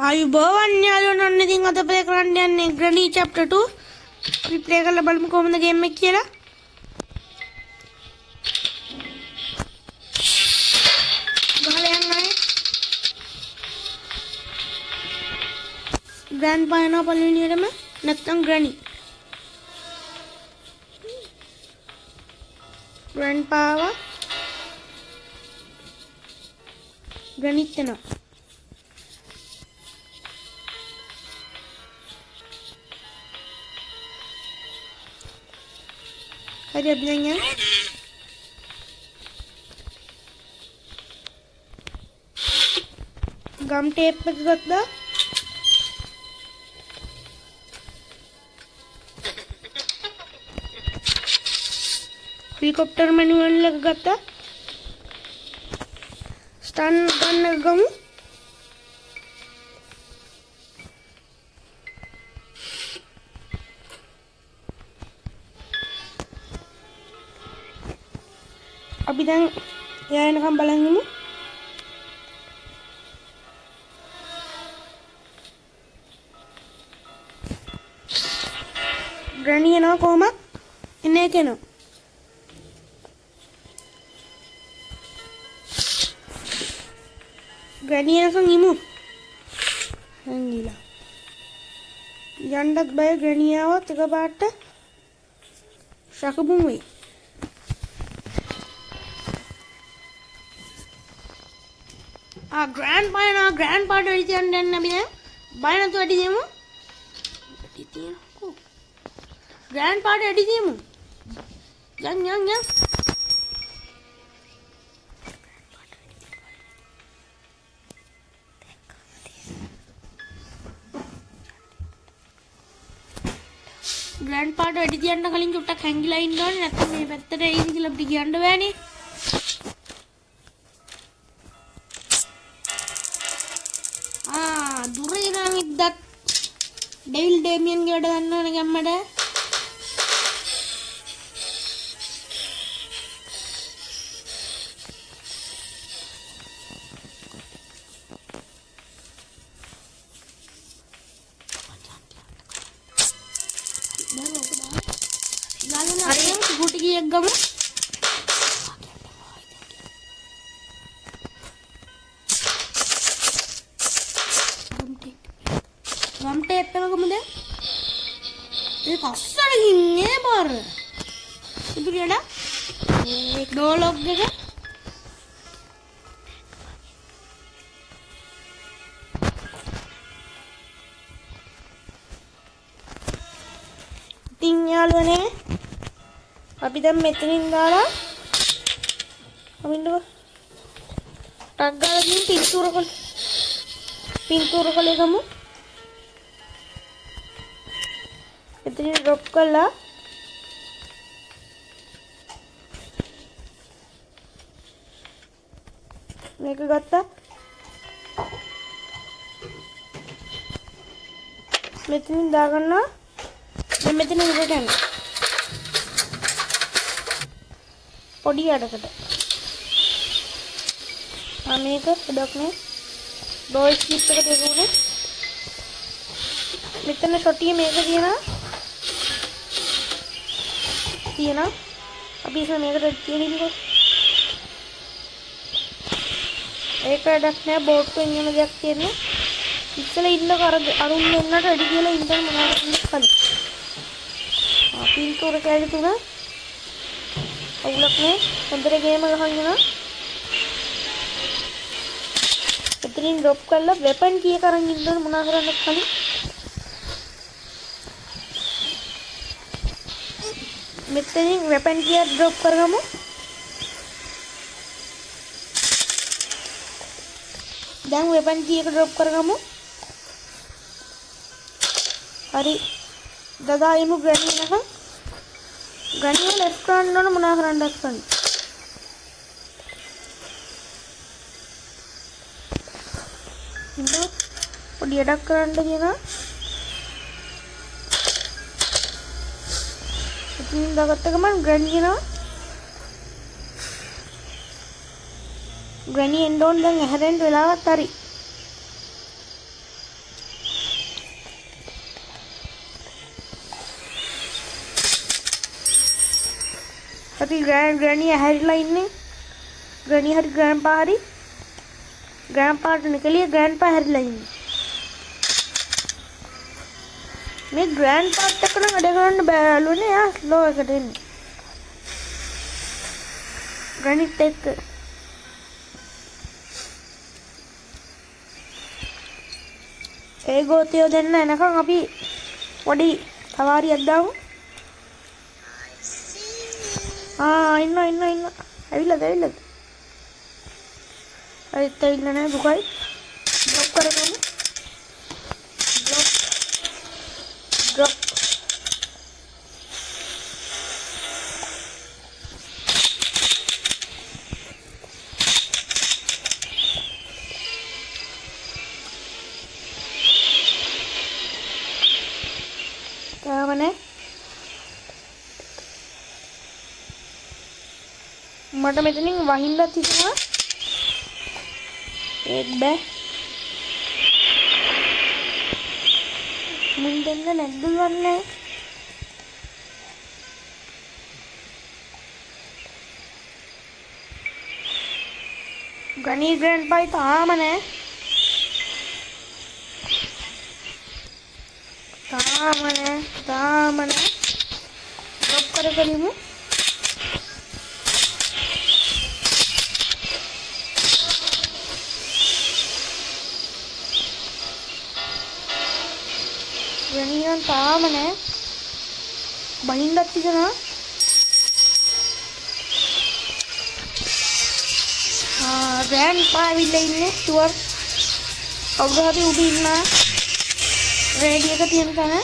ආයුබෝවන් යාළුවෝ ඔන්න ඉතින් අද ප්ලේ කරන්න යන්නේ Granny chapter 2 අපි ප්ලේ කරලා බලමු කොහොමද ගේම් එක කියලා ගහලා යන්නේ Grandpa යනවා පළවෙනියටම නැත්නම් Granny Grandpa Granny යනවා Hadi bilen ya. Gum tape එක ගත්තා. හෙලිකොප්ටර් මැනුවල් එක ගත්තා. ස්ටන් ගන්න එක ගමු. අපි දැන් යනකම් බලන් ඉමු. Granny එනවා කොහමද? එන්නේ කෙනා. Granny එනකම් ඉමු. හංගිලා. යන්නත් බය Granny ආවත් එකපාරට ශකබුම් වෙයි. Grandpa and grandpa ready and then buy not to him. Grandpa ready him. Young. Grandpa ready and calling to tuck hang line down at the easy of the underwear. දුරේනම් ඉද්දත් devil Damien ගේ වැඩ ගන්න ඕන ගැම්මඩ හරි ස්කූටි ගියක් ගමු Gum tape එක කොහමද? ඒක අස්සර ගින්නේ බාර. ඉතින් ඒ ඩෝ ලොක් එක ඉතින් යාළුවනේ අපි දැන් මෙතනින් දාලා අපිට ටක් ගාලා ගිහින් පින්තූර කළේ ගමු. इतनी ड्रॉप कर ला मैं क्या करता मैं इतनी दागना मैं इतनी उड़े हैं पड़ी आड़ा करता हमें का डॉक में दो स्किप पे करते हैं मित्र ने छोटी में का दिया ना ना अभी इसमें मेरे चीनी को एक रखना है बोर्ड को इंजन में देखते हैं इसलिए इन लोग अरुण ने ना रेडी किया ला इंजन बना के खाली पिन तो रखा है तू ना अब लोग ने अंदर गेम में खाएंगे ना इतनी ड्रॉप कर ला वेपन किए करेंगे इंजन बना कर खाली मित्तनी वेपन किया ड्रॉप कर गमु දැන් වෙපන් කී එක ඩ්‍රොප් කරගමු හරි දදායිමු Granny එක Granny එක ලෙෆ්ට් කරන්න ඕන මොනවා කරන්නද කරන්න ඉන්න පොඩි වැඩක් කරන්න කියනවා ඉතින් දාගත්ත ගමන් Granny එනවා Granny එන්න ඕන දැන් ඇහැරෙන්න වෙලාවත් හරි අපි ග්‍රැනි ඇහැරිලා ඉන්නේ. ග්‍රැනි හරි ග්‍රෑන්පා හරි. ග්‍රෑන්පාට නිකලිය ග්‍රෑන්පා හැරිලා ඉන්නේ. මේ ග්‍රෑන්පාත් එක්ක නම් වැඩ කරන්න බෑලුනේ. යා ස්ලෝ එකට එන්නේ. ග්‍රැනිත් එක්ක ඒ ගෝතියෝ දෙන්න එනකන් අපි පොඩි සවාරියක් දාමු. ඉන්න. ඇවිල්ලාද? ඇවිත් ඇවිල්ලා නැහැ දුකයි. ඩ්‍රොප් කරගමු. ඩ්‍රොප්. මට මෙතනින් වහින්නත් හිතුණා. ඒත් බෑ. මුන් දෙන්න නැද්ද දන්නේ. ගණී ග්‍රෑන්ඩ්පා තාම නෑ. ඩ්‍රොප් කරගනිමු. ගණීන් තාම නෑ. බහින්නත් තියනවා. ග්‍රෑන්ඩ්පා ඇවිල්ලා ඉන්නේ. ෂුවර්. කවුරු හරි උඩ ඉන්නා. රේඩිය එක තියෙන තැන.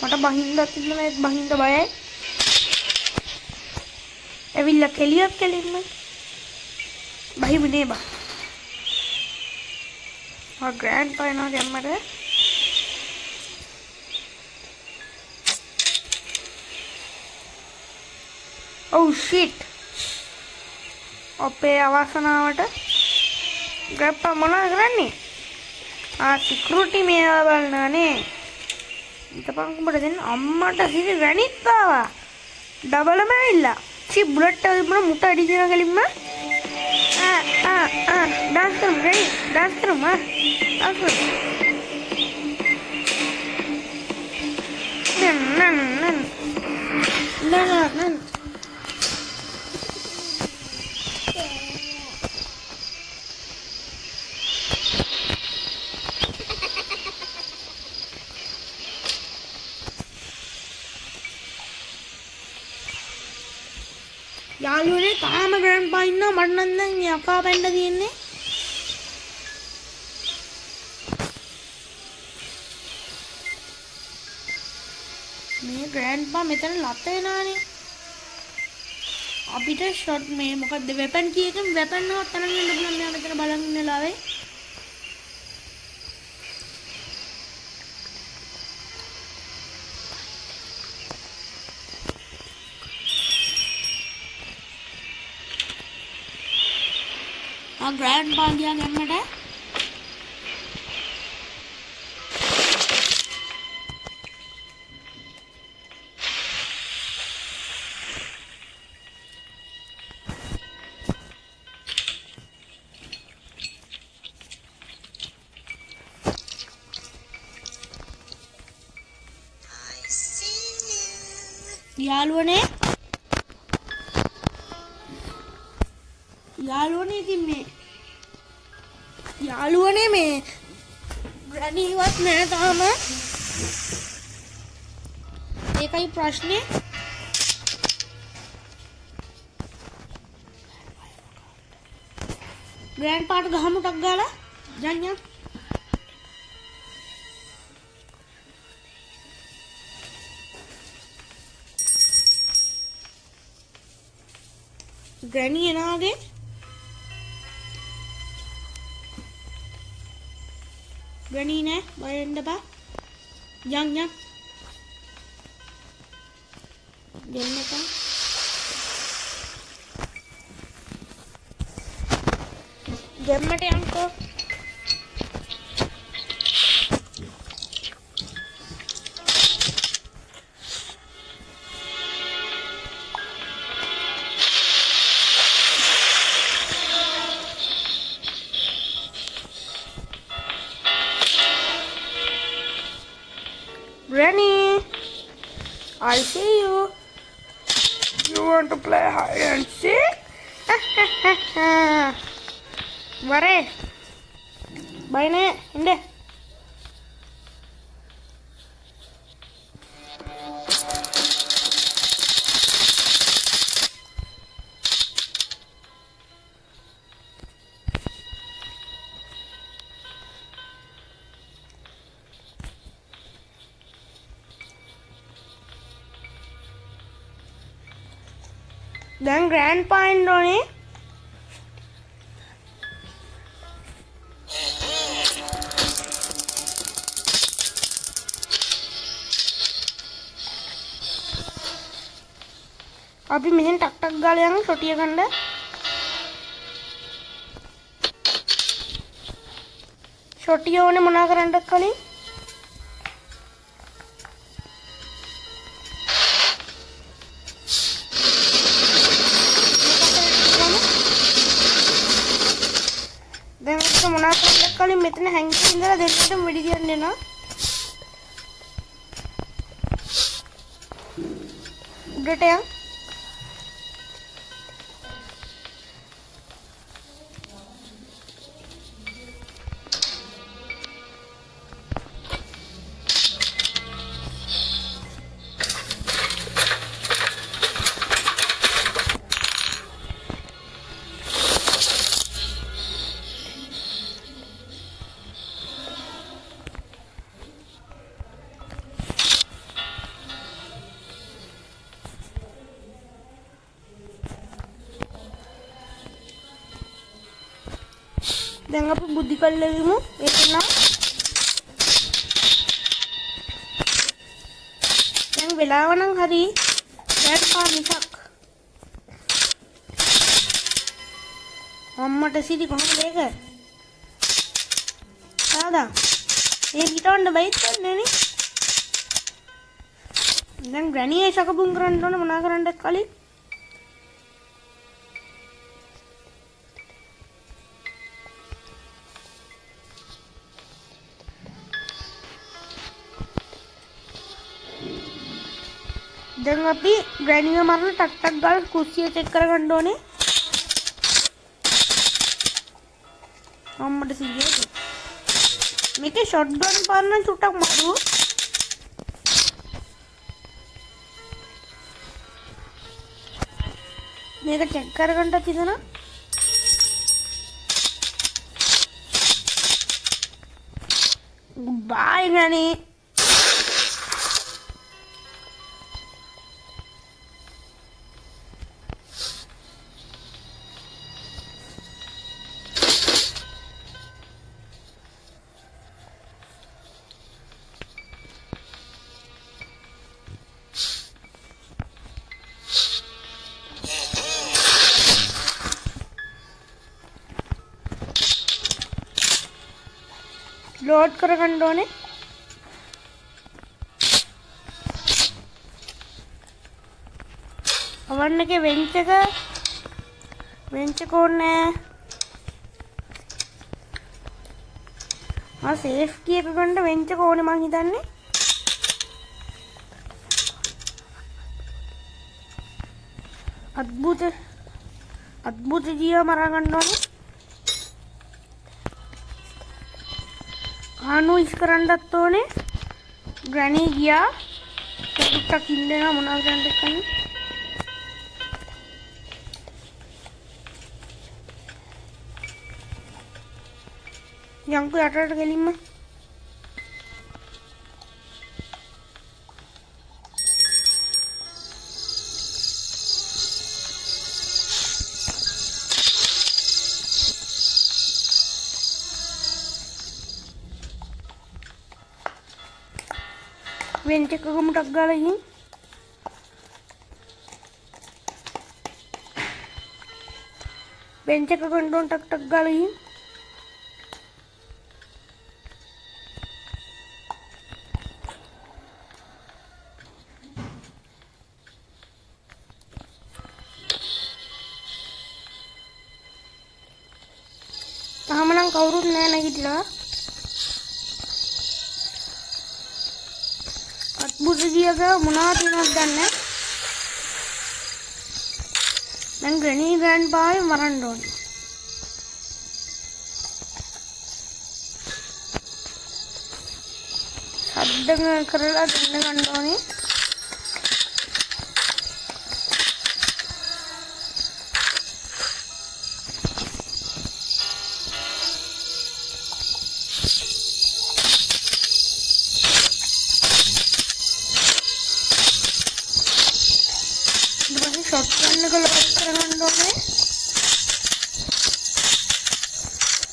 මට බහින්නත් තියනවා. ඒත් බහින්න බයයි. ඇවිල්ලා කෙලියක් කෙලින්ම බහිමුනේ බා. ග්‍රෑන්ඩ්පා එනවා දැම්මට. Oh shit. අපේ අවසනාවට ග්‍රැප්පා මොනවද කරන්නේ? සිකියුරිටි මේවා බලනවානේ. ඊටපන් උඹට දෙන්න අම්මට සිරි වැනිත් ආවා. ඩබලම ඇවිල්ලා. බුලට් එක තිබුණා මුට අඩි දෙනවා කලින්ම. ඩාන්ස් කරමු රෙඩි. ඩාන්ස් කරමු. නන් යාළුවනේ තාම ග්‍රෑන්ඩ්පා ඉන්නවා. මට නම් දැන් යකා පැන්න තියෙන්නේ. මේ ග්‍රෑන්ඩ්පා මෙතන ලත වෙනානේ. අපිට ෂොට් මේ මොකද්ද වෙපන් කීයකින් වෙපන් නවත් තරන් යන්න පුළුවන්. මෙයා මෙතන බලන් ඉන්න ලාවේ. ග්‍රෑන්ඩ්පා ගියා ගැම්මට. යාළුවනේ ඉතින් මේ යාළුවනේ මේ ග්‍රැනිවත් නෑ තාම. ඒකයි ප්‍රශ්නේ. ග්‍රෑන්ඩ්පාට ගහමු ටක් ගාලා. යන්න. ග්‍රැනි එනවාගේ. ග්‍රැනි නෑ බය වෙන්න එපා. යන් දෙන්න එපා. ගැම්මට යන්කෝ. see you. You want to play hide and seek? Vare. Bye ne. Inde. Then grandpa indone අපි මෙහෙන් ටක් ටක් ගාලා යමු ටොටිය ගන්න. ෂොටිය ඕනේ මොනා කරන්නද කලින්? දැන් අපිට මොනා කරන්නද කලින් මෙතන හැංගිලා ඉඳලා දෙන්නටම වෙඩි තියන්න එනවා. උඩට යන්න. දැන් අපි බුද්ධි කල්ලෙමු ඒක නම් දැන් වෙලාව නම් හරි දැන් මිසක් අම්මට සිටි කොහොමද ඒක සාදා මේ හිටවන්න බයිත් කරන්නේ නේ දැන් ග්‍රැනී සකපුම් කරන්න ඕන මොනා කරන්නද කලින් දැන් අපි ග්‍රැනිය මරන ටක් ටක් ගාලා කුස්සිය චෙක් කරගන්න ඕනේ. අම්මට සීයේ. මේකේ ෂොට් ගන් පාරන චුට්ටක් මරු. මේක චෙක් කරගන්න තියනවා. බයි ග්‍රැනී लोड करगंड ඕනේ අවන්න එකේ වෙන්ච් එක ඕනේ සේෆ් කී එක ගන්න වෙන්ච් එක ඕනේ මං හිතන්නේ අద్భుත ජීව මරා ගන්න ඕනේ ආනු ඉස් කරන්නත් ඕනේ ග්‍රැනී ගියා ටුක්ටක් ඉන්නවා මොනවද කරන්නද කන්නේ යන්කෝ යටට ගෙලින්ම වෙන්ච් එක ගමුටක් ගාලා ගිහින් වෙන්ච් එක ගන්න ටක් ටක් ගාලා ගිහින් තාම නම් කවුරුත් නැහැ නැගිටලා අද්භුත ජීවක මොනවද වෙනවද දන්නේ. දැන් ග්‍රැනි ග්‍රෑන්ඩ්පායි මරන්න ඕනේ. සද්ද කරලා දෙන්න ගන්න ඕනේ. ෂොට් ගන්න කලොත් කරගන්න ඕනේ.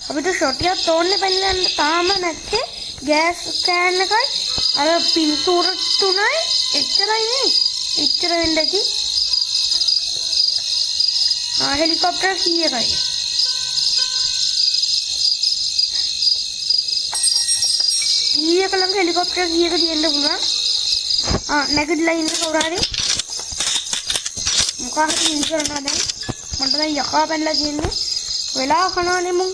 අපිට ෂොටියක් තෝරන්න බැන්න තාම නැත්තේ ගෑස් කෑන් එකයි අර පින්තූර තුනයි එච්චරයි නේ. එච්චර වෙන්න ඇති. හෙලිකොප්ටර් කීයකයි. ඊයක ළඟ හෙලිකොප්ටර් කීයක තියෙන්න පුළුවන්. නැගිටලා ඉන්න කවුරු මොකක්ද ඉන්න කරනවා දැන්. මට දැන් යකා පැනලා තියෙන්නේ. වෙලා කනවනේ මුන්.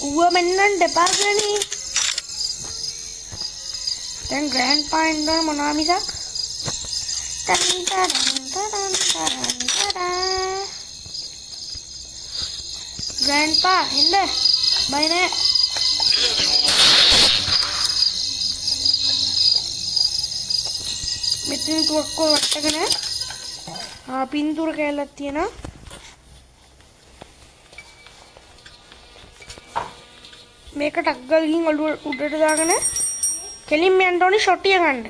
ඌව මෙන්නන් දෙපා ගන්නේ. දැන් ග්‍රෑන්ඩ්පා ඉන්න මොනවා මිසක් ග්‍රෑන්ඩ්පා එන්න බය නෑ. මෙතන තුවක්කෝ වට්ටගෙන පින්තූර කෑල්ලක් තියෙනවා. මේක ටක් ගාලා ගිහින් ඔළුව උඩට දාගෙන කෙලින්ම යන්න ඕනේ ෂොටිය ගන්න.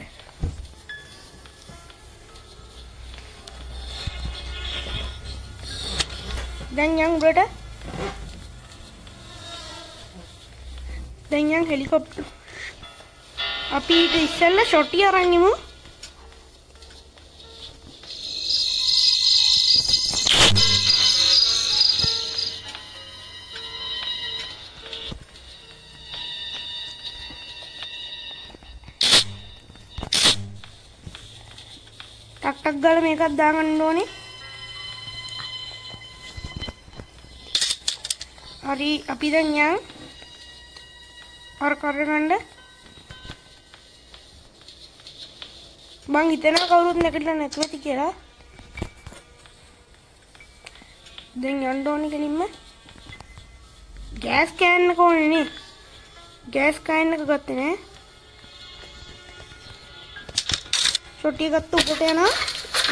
දැන් යන් උඩට. දැන් යන් හෙලිකොප්ටර්. අපි ඊට ඉස්සෙල්ලා ෂොටිය අරන් ඉමු. ටක් ගාලා මේකත් දාගන්න ඕනේ. හරි අපි දැන් යන් අර කරගන්න. මං හිතනවා කවුරුත් නැගිටලා නැතුව ඇති කියලා. දැන් යන්න ඕනේ කෙලින්ම. ගෑස් කෑන් එක ඕනේ නේ. ගෑස් කෑන් එක ගත්තේ නෑ. ෂොටිය ගත්ත උඩට යනවා.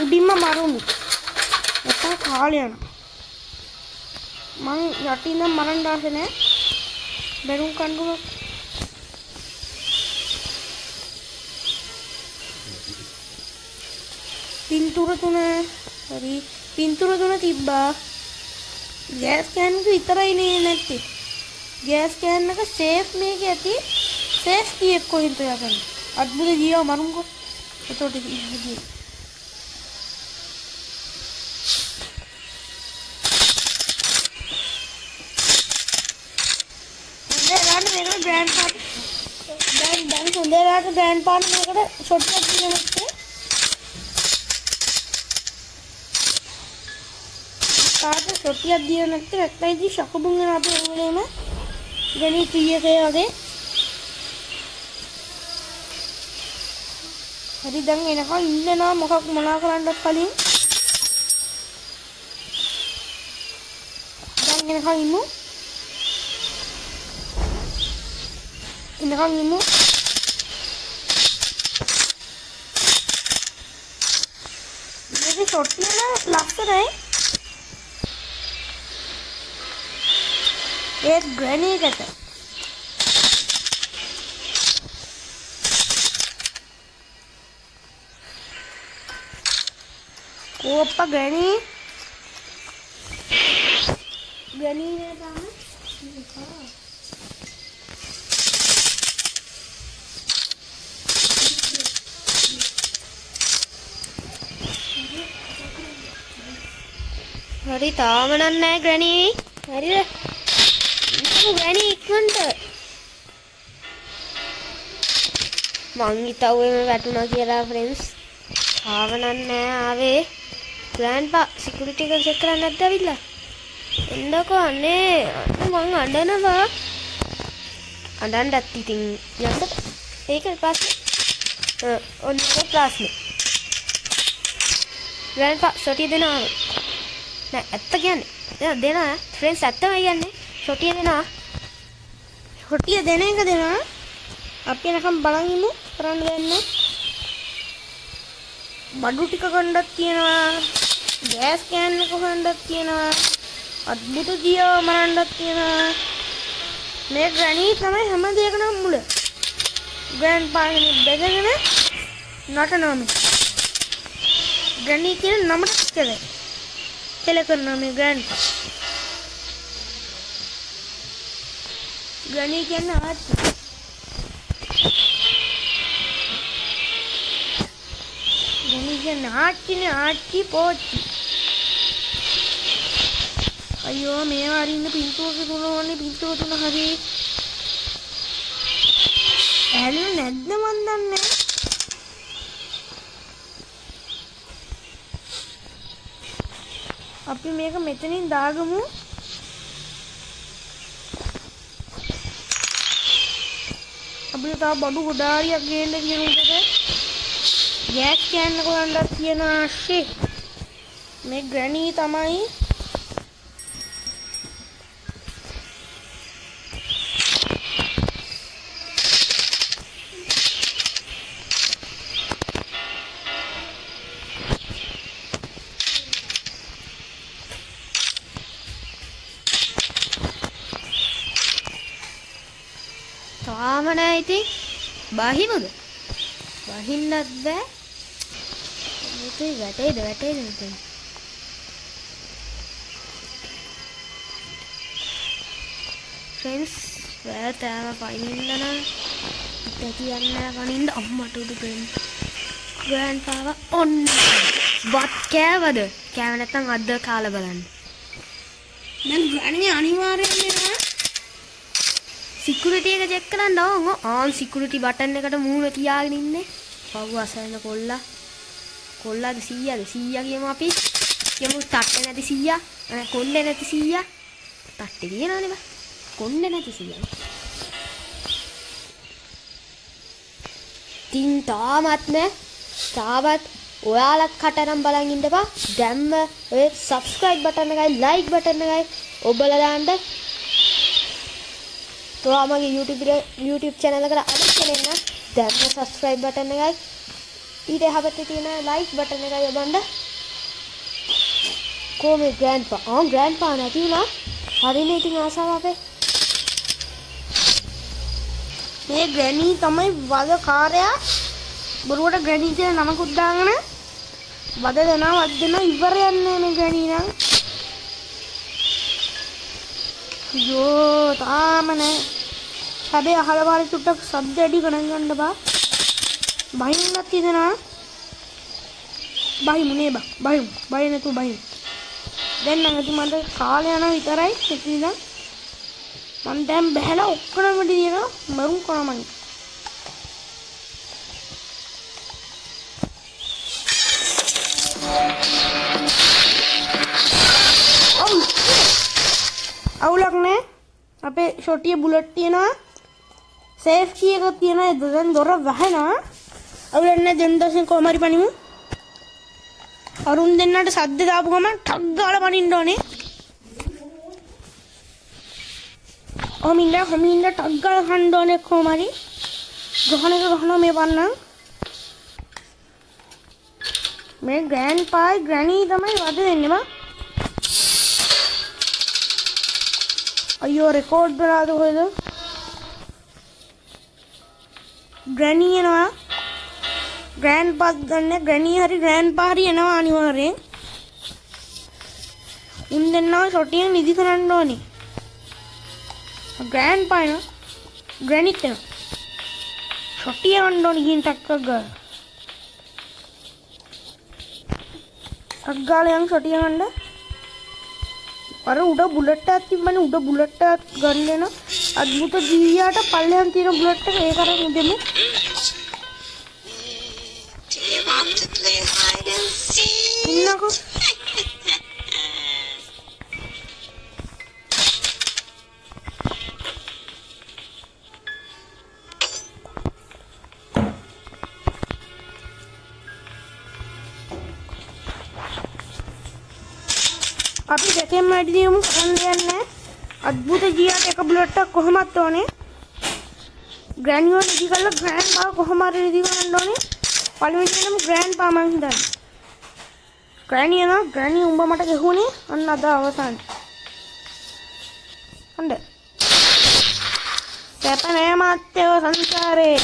උඩින්ම මරුමු. නැත්නම් කාලේ යනවා. මං යටින් නම් මරන්න ආස නෑ. බැරුම් කණ්ඩුම. පින්තූර තුන හරි පින්තූර තුන තිබ්බා. ගෑස් කෑන් එක විතරයි නේ නැත්තේ. ගෑස් කෑන් එක සේෆ් මේකේ ඇති. සේෆ් කීයක් කොහෙන්ද යකන්නේ. අද්භුත ජීව මරුම්කෝ. එතකොට ඉන්නේ. දැන් හොඳට ග්‍රෑන්ඩ්පා මේකට ෂොට් එකක් දෙන්නත් කාට ෂොටියක් දිය නැත්නම් නැත්නම් ශකුබුන් වෙන අපේ ඕනෙම ගණි 3 වගේ. හරි දැන් එනකන් ඉන්නවා මොනවා කරන්නත් කලින්. දැන් එනකන් ඉමු. එනකන් ඉමු. මේක ෂොට් එක ලස්සනයි. एक ग्रैनी कहते वो अपा ग्रैनी ग्रैनी ने कहा हरी तामनन है ग्रैनी हरी ग्रैनी इक्वंट මං හිතුවේ මේ වැටුණා කියලා ෆ්‍රෙන්ඩ්ස්. ආවනන්නේ ආවේ ග්‍රෑන්ඩ්පා සිකියුරිටි එක චෙක් කරන්න නැද්ද අවිල්ලා එන්නකෝ අනේ මං අඬනවා අඬන්නත් ඉතින් යන්න ඒක පස්සේ ඔන්න ක්ලාස් නේ ග්‍රෑන්ඩ්පා සොටිය දෙනවා නෑ ඇත්ත කියන්නේ දෙනවා ෆ්‍රෙන්ඩ්ස් ඇත්තමයි කියන්නේ සොටිය දෙනවා සොටිය දෙන එක දෙනවා අපි එනකම් බලන් ඉමු කරන්න දෙන්නේ බඩු ටික ගන්නක් තියෙනවා ගෑස් කෑන් එක හොයන්නක් තියෙනවා අద్භුත ජීව මරන්නක් තියෙනවා මේ ග්‍රැනි තමයි හැම දෙයකටම මුල ග්‍රෑන්ඩ්පා කෙනෙක් බෙදගෙන නටනවා මේ ග්‍රැනි කියන නමට කෙල කරනවා මේ ග්‍රෑන්ඩ්පා ග්‍රැනි කියන්නේ ආච්චි ග්‍රැනි කියන්නේ ආච්චිනේ ආච්චි පෝච්චි අයියෝ මේවා අරින්න පින්තූරක තුන ඕනේ පින්තූර තුන හරි ඇහුනේ නැද්ද මන් දන්නේ අපි මේක මෙතනින් දාගමු අපිට තව බඩු ගොඩාරියක් ගේන්න කියන උඩට ගෑස් කෑන්න කොහෙන්ද තියෙන ආශි මේ ග්‍රැනි තමයි තාම නෑ ඉතින් බහිමුද බහින්නත් බෑ මේකේ වැටේද ඉතින් ෆ්‍රෙන්ඩ්ස් වැය තෑම පයින්න නම් ඉත කියන්න කනින්ද අම්මට උඩු ග්‍රෑන්ඩ්පාව ඔන්න වත් කෑවද කෑව නැත්නම් අද්ද කාලා බලන්න දැන් ග්‍රැනි අනිවාර්යෙන් එනවා සිකියුරිටි එක චෙක් කරන්න ඕන ආන් සිකියුරිටි බටන් එකට මූණ තියාගෙන ඉන්නේ පව් අසරන කොල්ලා 100ද 100 කියමු අපි කියමු තට්ටේ නැති 100 කොණ්ඩේ නැති 100 තට්ටේ කියනවනේ බා කොණ්ඩේ නැති 100 තින් තාමත් ඔයාලත් කටනම් බලන් ඉන්නපා දැම්ම ඔය subscribe බටන් එකයි like බටන් එකයි ඔබලා දාන්න तो मगे YouTube चैनल अगर अदर चैनल ना දැන් subscribe button එකයි ඊට එහාපැත්තේ තියෙන like button එකයි ඔබන්න කොහොමද grandpa නැති වුණා හරිනේ ඉතින් ආසාව අපේ මේ ග්‍රැනි තමයි වදකාරයා බොරුවට ග්‍රැනි කියන නමකුත් දාගෙන වද දෙනවා ඉවර යන්නේ මේ ග්‍රැනි නම් අයියෝ තාම නෑ හැබැයි අහල පාරේ චුට්ටක් සද්ද ඇඩි ගණන් ගන්න බා බහින්නත් හිතෙනවා බහිමු නේ බා බය නැතු බහිමු දැන් නම් ඉතින් මට කාලය යනවා විතරයි ඉතින් මම දැන් බහැලා ඔක්කොම දිනන මරුන් කරමන් අවුලක් නෑ අපේ ෂොටිය බුලට් තියෙනවා සේෆ්ටි එකක් තියෙනවා දැන් දොර වහනවා අවුලක් නෑ දැන් දවසේ කොහමරි පනිමු අරුන් දෙන්නට සද්ද දාපු ගමන් ටක් ගාලා පනින්න ඕනේ හොමින්ද ටක් ගාලා කන්න ඕනේ කොහමරි ගහනවා මේ පන්නම් මේ ග්‍රෑන්ඩ්පායි ග්‍රැනි තමයි වද දෙන්නේ බා අයියෝ රෙකෝඩ් කරාද කොහෙද ග්‍රැනි එනවා ග්‍රෑන්ඩ්පා ගන්න ග්‍රැනි හරි ග්‍රෑන්ඩ්පා හරි එනවා අනිවාර්යෙන් උන් දෙන්නව ෂොටියෙන් නිදි කරන්න ඕනේ ග්‍රෑන්ඩ්පා එනවා ග්‍රැනිත් එනවා ෂොටිය යන්න ඕනේ ගිහින් ටක්කක් ගාලා යන් ෂොටිය යන්න අර උඩ බුලට් එකක් තිබ්බනේ උඩ බුලට් එකක් ගන්න දෙන අద్భుත ජීවියාට පල්ලෙහාන් තියෙන බුලට් එක ඒක අරන් දෙමු ඉන්නකෝ. අපි දෙකෙන් වැඩි දියුමු කරන්න යන්නේ. අద్భుත ජීවිතයක එක බුලට් එකක් කොහොමත් ඕනේ. ග්‍රෑන්ඩ් එක නිදි කරලා ග්‍රෑන්ඩ් පා කොහොම හරි නිදි කරන්න ඕනේ. පළවෙනියෙන්ම ග්‍රෑන්ඩ් පා මං හිතන්නේ. ග්‍රෑනි උඹ මට ගැහුනේ අන්න අද අවසන්. හොඳ. සැප නෑ මාත්‍යව සංසාරේ.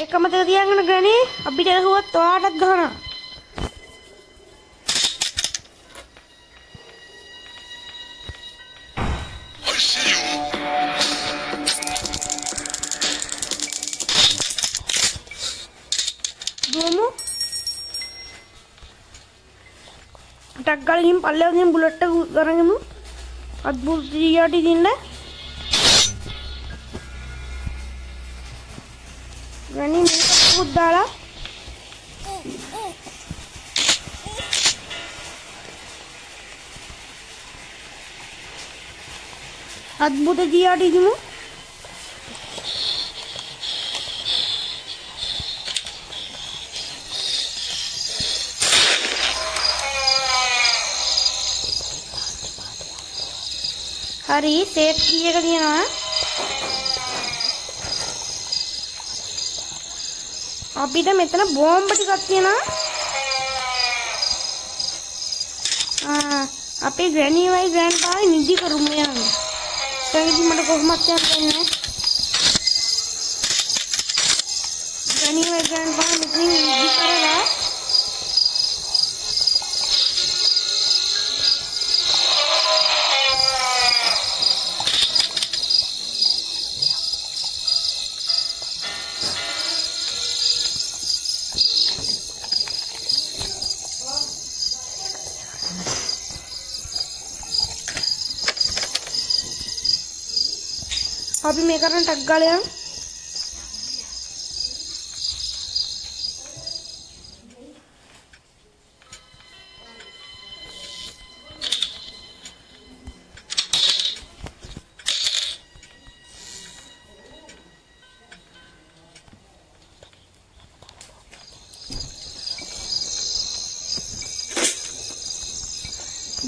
ඒකම තේ තියාගෙන ග්‍රෑනි අපිට ගැහුවත් ඔයාටත් ගහනවා. දුමු ටක් ගාලා ගිහින් පල්ලෙහාට ගිහින් බුලට් එක අරගෙනමු. අද්භූත ජීවිතය දින්න. ගණි මේක පුත් දාලා අද්භූත ජීවිතය දිමු. හරි සේෆ් කී එක තියෙනවා. අපිට මෙතන බෝම්බ ටිකක් තියෙනවා. අපේ ග්‍රෑනි වයි ග්‍රෑන්ඩ් පායි නිදි කරුමු යන්නේ. දැන් මට කොහොමද යන්නේ? ග්‍රෑනි වයි ග්‍රෑන්ඩ් පායි මෙතන නිදි කරලා අපි මේ කරන් ටක් ගාලා යමු.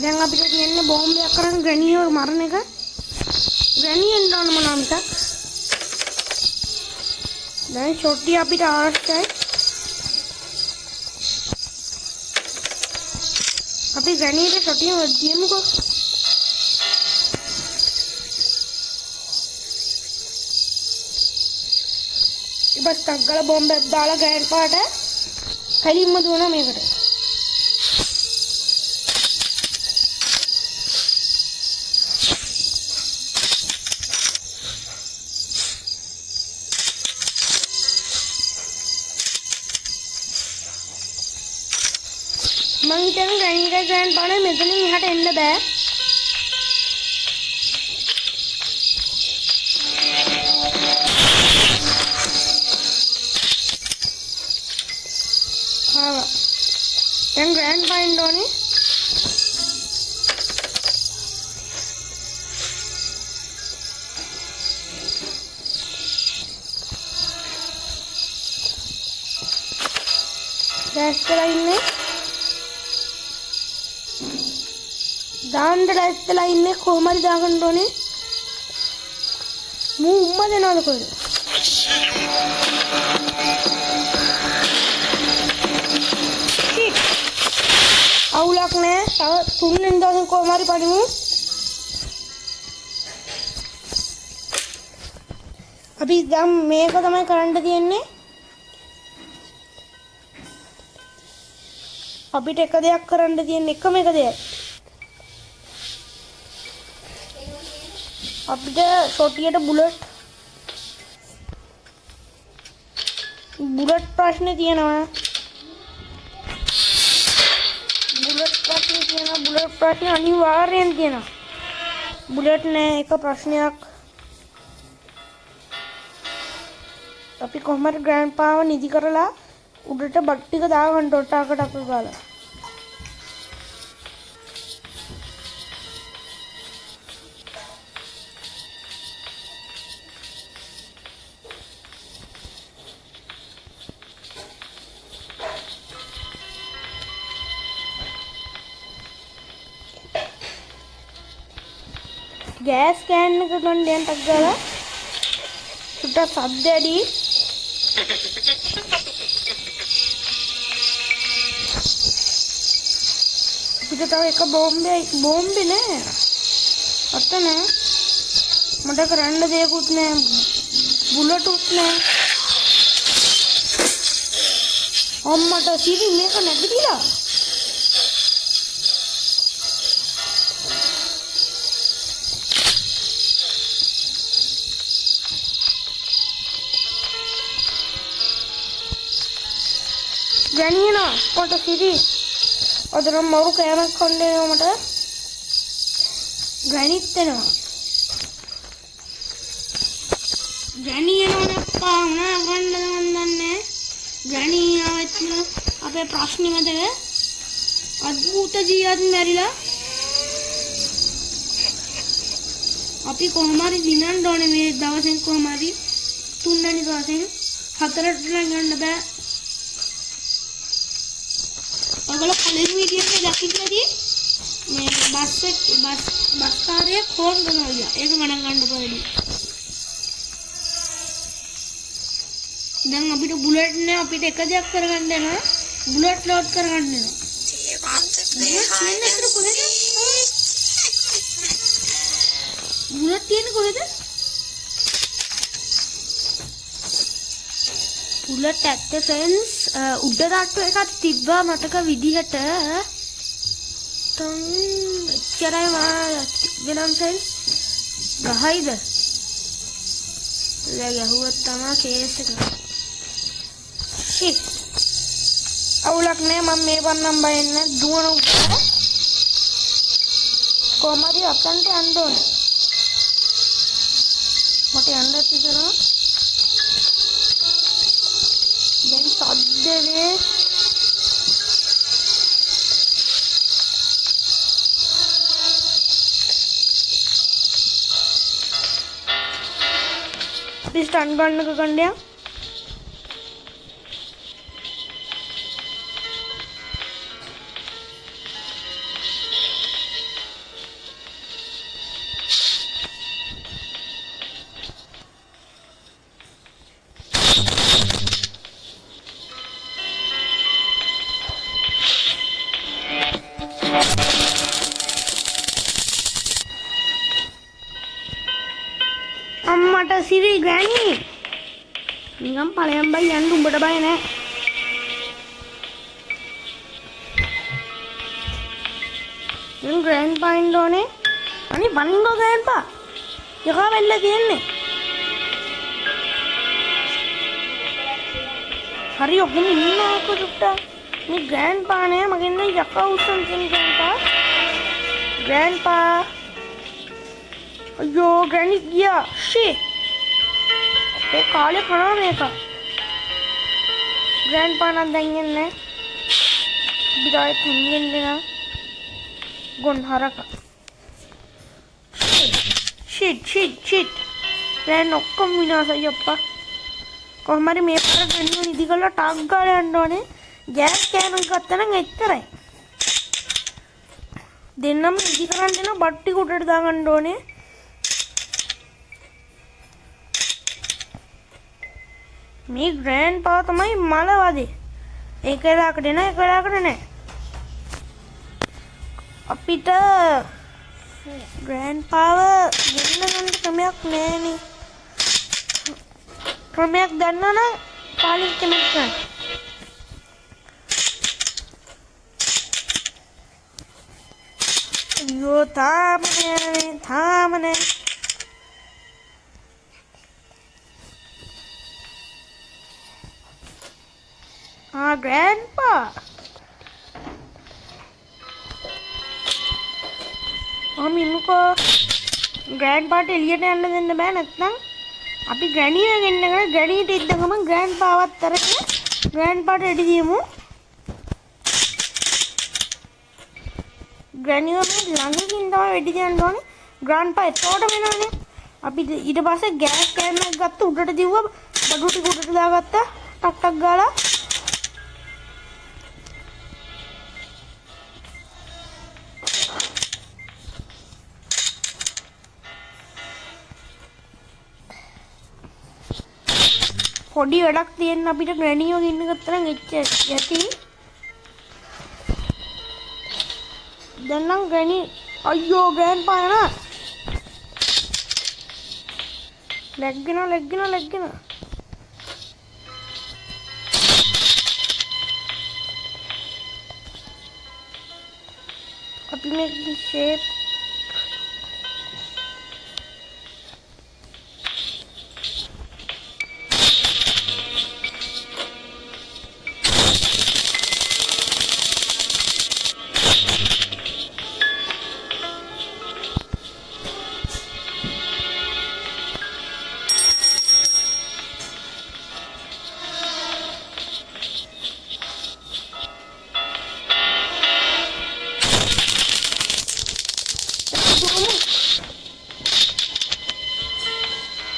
දැන් අපිට තියෙන්නේ බෝම්බයක් කරන් ග්‍රෑනිව මරණ එක. ග්‍රෑනි එන්න ඕන මොනවා මිසක්. දැන් ෂොට්ටි අපිට අවශ්‍යයි. අපි ග්‍රෑනිට ෂොට්ටිය වදියමුකෝ. ඉබස් ටක් ගාලා බෝම්බයක් දාලා ග්‍රෑන්ඩ් පාට කලින්ම දුවනවා මේකට. මං හිතන්නේ ග්‍රෑනිට ග්‍රෑන්ඩ් පාට මෙතනින් එහාට එන්න බෑ. දැන් ග්‍රෑන්ඩ් පා එන්න ඕනේ. දැස් කරලා ඉන්නේ. දාන්න දැස්ලා ඉන්නේ කොහොම හරි දාගන්න ඕනේ. මූ උම්ම දෙනවද කොහෙද? අවුලක් නෑ. තව 3 වෙනි දවසේ කොහොම හරි පඩිමු. අපි දැන් මේක තමයි කරන්න තියෙන්නේ. අපිට එක දෙයක් කරන්න තියෙන්නේ එකම එක දෙයක්. අපිට ෂොටියට බුලට් ප්‍රශ්නේ තියෙනවා. බුලට් ප්‍රශ්නේ අනිවාර්යෙන් තියෙනවා. බුලට් නෑ එක ප්‍රශ්නයක්. අපි කොහොම හරි ග්‍රෑන්ඩ් පාව නිදි කරලා උඩට බට් ටික දාගන්න ටොට්ටාකට අපේ ගාලා. ගෑස් කෑන් එක ගන්න දැන් ටක් ගාලා සුට්ටක් සද්ද ඇති අපිට තව එක බෝම්බේ නෑ අත නෑ මට කරන්න දෙයක්වත් නෑ බුලටුත් නෑ අම්මට සිරි මේක නැගිටිලා ගණියනා මට සිරි අදර මරු කෑමක් කොණ්ඩේ මට ගණිත් වෙනවා ගණියනෝනේ අප්පා මොනා ගන්නද මන් දන්නේ ගණියාවත් අපේ ප්‍රශ්නෙ මතක අද්භූත ජීවත් මැරිලා අපි කොහොම හරි දිනන්න ඕනේ මේ දවසෙන් කොහොම හරි තුන්වෙනි දවසෙන් හතරට ගන්න බෑ ඔයගොල්ලෝ කලින් වීඩියෝ එකේ දැක්කද මේ බස් කාර්යය ෆෝන් කරනවා ඒක ගණන් ගන්න පොඩි දැන් අපිට බුලට් නෑ අපිට එක දෙයක් කරගන්න යනවා බුලට් ලෝඩ් කරගන්න යනවා බුලට් තියෙන්නේ කොහෙද බුලට් ඇත්තේ ෆ්‍රෙන්ඩ්ස් උඩ තට්ටු එකක් තිබ්බා මතක විදිහට තම් එච්චරයි වෙනම් ෆ්‍රෙන්ඩ්ස් ගහයිද දැන් යහුවත් තමයි කේස් එක අවුලක් නෑ මම මේ වන්නම් බයන්නේ දුවන උඩ කොහමද අපන්ට යන්න ඕනේ මට යන්න තිබුණා දැන් සද්දේ අපි ස්ටන් ගන්නක ගන්නයා අම්මට සිරි ගෑණි නිකම් ඵලයන් බයි යන්න උඹට බය නෑ දැන් ග්‍රෑන්ඩ්පා ඉන්න ඕනේ අනේ වනින්ගෝ ග්‍රෑන්ඩ්පා යකා වෙන්න තියෙන්නේ හරි ඔහොම ඉන්නකො දුට්ටා මේ ග්‍රෑන්ඩ්පා නේ මගෙන් දැන් යකා උස්සන් තියෙන ග්‍රෑන්ඩ්පා අයියෝ ග්‍රෑනි ගියා ෂේ ඒ කාලේ කනවා මේක ග්‍රෑන්ඩ්පා නම් දැන් එන්නේ බිරායි තනියෙන් නා ගොන් හරක ෂිට් දැන් ඔක්කොම විනාශයි අප්පා කොහොම හරි මේ පාර ගන්න නිදි කරලා ටක් ගාලා යන්න ඕනේ ගෑස් කෑම ගත්තා නම් එච්චරයි දෙන්නම නිදි කරන් දෙන බට්ටි කුටට දාගන්න ඕනේ මේ ග්‍රෑන්ඩ්පා තමයි මලවදේ ඒක වෙලාවකට එන ඒක වෙලාවකට නෑ අපිට ග්‍රෑන්ඩ්පාව ගෙන්න ක්‍රමයක් නෑනේ ක්‍රමයක් දන්නා නම් පාලින් කමෙන්ට් කරන්න අයියෝ තාම නෑ grandpa. ඉන්නකෝ ග්‍රෑන්ඩ්පාට එළියට යන්න දෙන්න බෑ නැත්නම් අපි ග්‍රැනිව ගෙන්නගෙන ග්‍රැනිට ඉද්දගම ග්‍රෑන්ඩ්පාවත් අරගෙන ග්‍රෑන්ඩ්පාට එඩි දියමු ග්‍රැනිව ළඟකින් තමයි වෙඩි තියන්න ඕනේ ග්‍රෑන්ඩ්පා එතකොට වෙනවනේ අපි ඊට පස්සේ ගෑස් කෑමක් ගත්ත උඩට දිව්වා බඩු ටික උඩට දාගත්තා ටක් ටක් ගාලා පොඩි වැඩක් තියෙන අපිට ග්‍රැනියෝ ගින්න ගත්තා නම් යති. දැන් නම් ග්‍රැනි අයියෝ ග්‍රෑන්ඩ්පා යනවා. ලැග්ගෙන. අපි මේක ෂේප්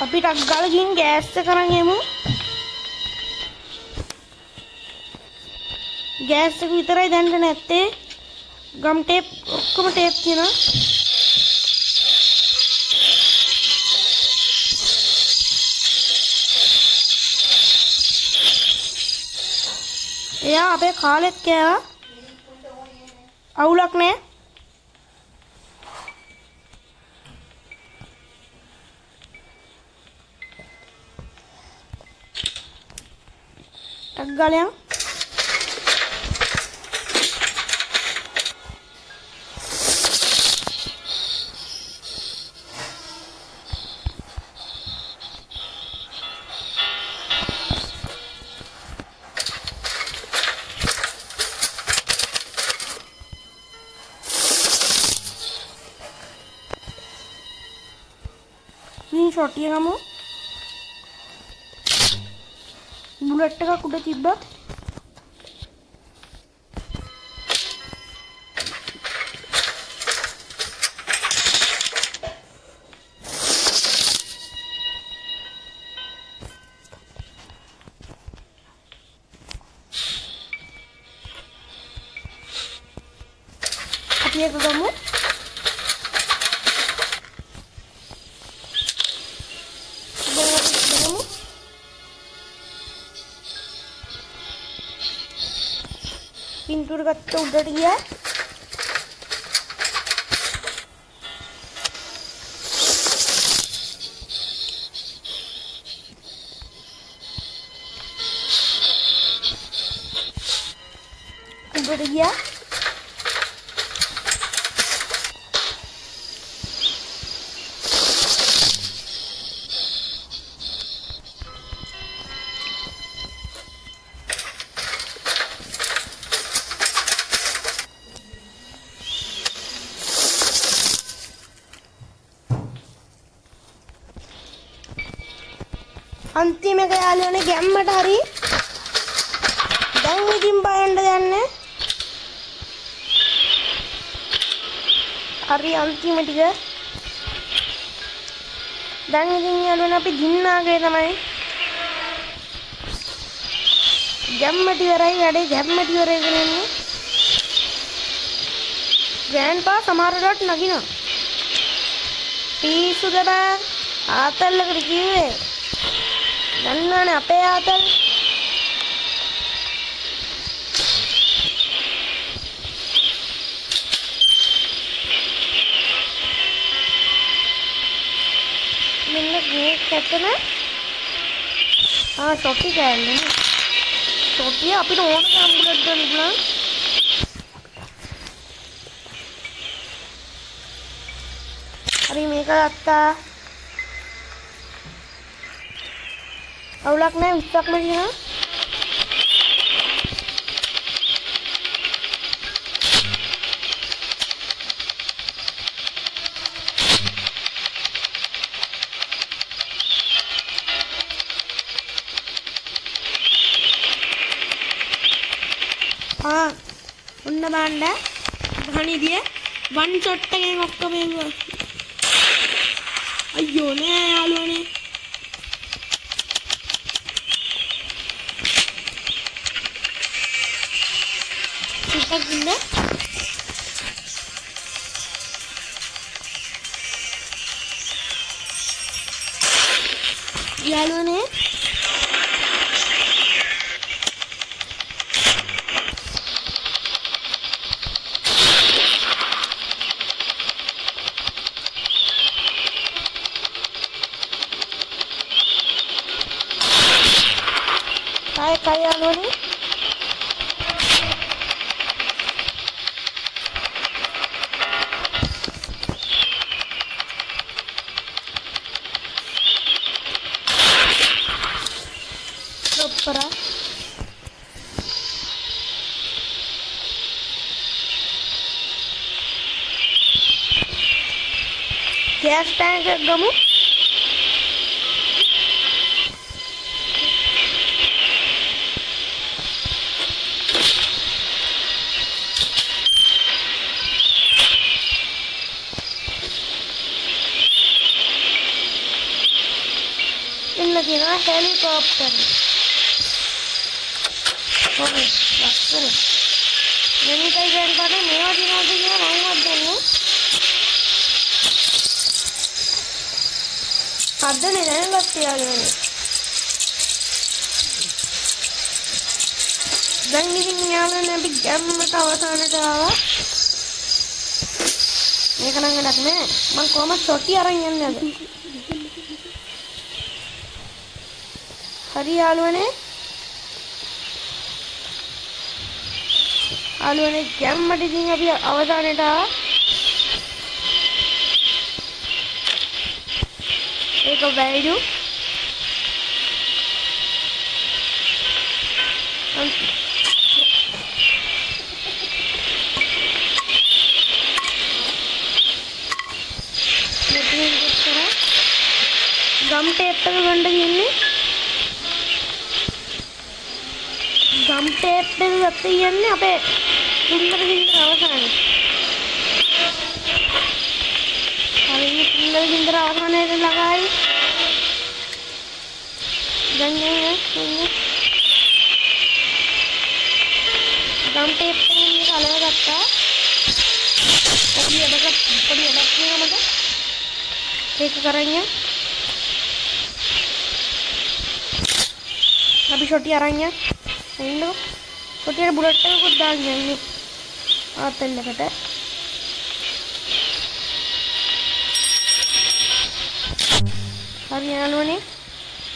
අපි ටක් ගාලා ගිහින් ගෑස් එක කරන් යමු. ගෑස් එක විතරයි දැන්ට නැත්තේ. ගම් ටේප් ඔක්කොම ටේප් තියෙනවා. එයා අපේ කාලෙත් කෑවා. අවුලක් නෑ. ටක් ගාලා යමු. ෂොට් එක ගමු. බුලට් එකක් උඩ තිබ්බා. අපි එක ගමු. පින්තූර ගත්ත උඩට ගියා. උඩට ගියා. අන්තිම එක යාළුවනේ ගැම්මට හරි. දැන් ඉතින් බයන්න යන්නේ. හරි අන්තිම ටික. දැන් ඉතින් යාළුවනේ අපි ගින්නාගේ තමයි. ගැම්මට ඉවරයි වැඩේ ගැම්මට ඉවරයි කියන්නේ. ග්‍රෑන්ඩ්පා සමහර වෙලාවට නගිනවා. පිස්සුද බෑ. ආතල්ලකට කිව්වේ. දන්නවනේ අපේ ආතල්. මෙන්න මේක ඇතන ෂොටි කෑල්ලනේ. ෂොටි අපිට ඕන කම්බුලට් ගන්න පුළුවන්. හරි මේක ගත්තා. අවුලක් නැහැ 20ක්ම තියෙනවා. ඔන්න බලන්න. ගහණිදියේ වන් ෂොට් එකෙන් ඔක්කොම අයියෝ නෑ යාළුවනේ. ඉන්න යාළුවනේ ගෑස් ටැංක් එක ගමු. ඉන්න තියෙනවා හෙලිකොප්ටර්. ඔව් ලස්සන. මෙනිටයි ගන්න පාඩේ මේවා දිනවද කියලා මමවත් දන්නේ. අදනේ දැනගත් තියාගෙන. දැන් ඉතින් යාළුවනේ අපි ගැම්මට අවසානට ආවා. මේක නම් වැඩක් නෑ. මම කොහමද සොටි අරන් යන්නේ අද? හරි යාළුවනේ. යාළුවනේ ගැම්මට ඉතින් අපි අවසානට ආවා. ඒක වැයිඩු. ගම් ටේප් එක ගන්න තියෙන්නේ. ගම් ටේප් එක ගත්ත කියන්නේ අපේ සුන්දර අවසානයේ. හරියට සුන්දර අවසානයේ ළඟයි. දැන් ගම් ටේප් එකෙන් කලව ගත්තා. අපි එදකට පොඩි එඩක් නේද? ඒක කරන්නේ. අපි ෂොටි අරන් යන්න. එන්නකො. ෂොටියට බුලට් එකකුත් දාන්න යන්නේ. ආතල් එකට. හරි යාළුවනේ.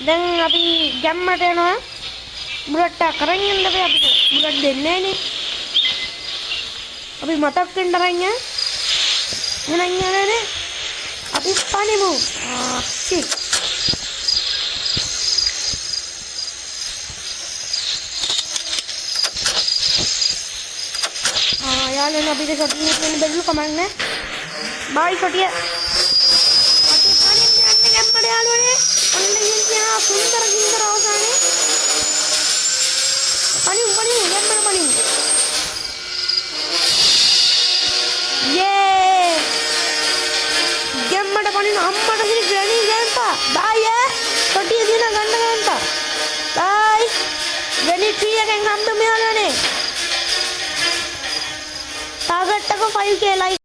දැන් අපි ගැම්මට යනවා. බුලට් එක කරන් යන්න බෑ අපිට. බුලට් දෙන්නේ නෑනේ. අපි මතක් වෙන්න අරන් යන්න. එහෙනම් යාළුවනේ අපි පනිමු. shit. යාළුවනේ අපිට ෂොටි එකෙන් බැලු කමක් නෑ. බයි ෂොටිය. අපි පනින්න යන්නේ ගැම්මට යාළුවනේ. ඔන්න ඉන්නේ සුන්දර අවසානයේ. පනිමු ගැම්මට පනිමු. යේ! ගැම්මට පනින අම්මට හිරි ග්‍රැනි ගෑන්පා. බයි ෂොටිය දින ගන්න ගෑන්පා. බයි. ග්‍රැනි ට්‍රී එකෙන් හම්බෙමු යාළුවනේ. ටාගට් එක 5k ලයික්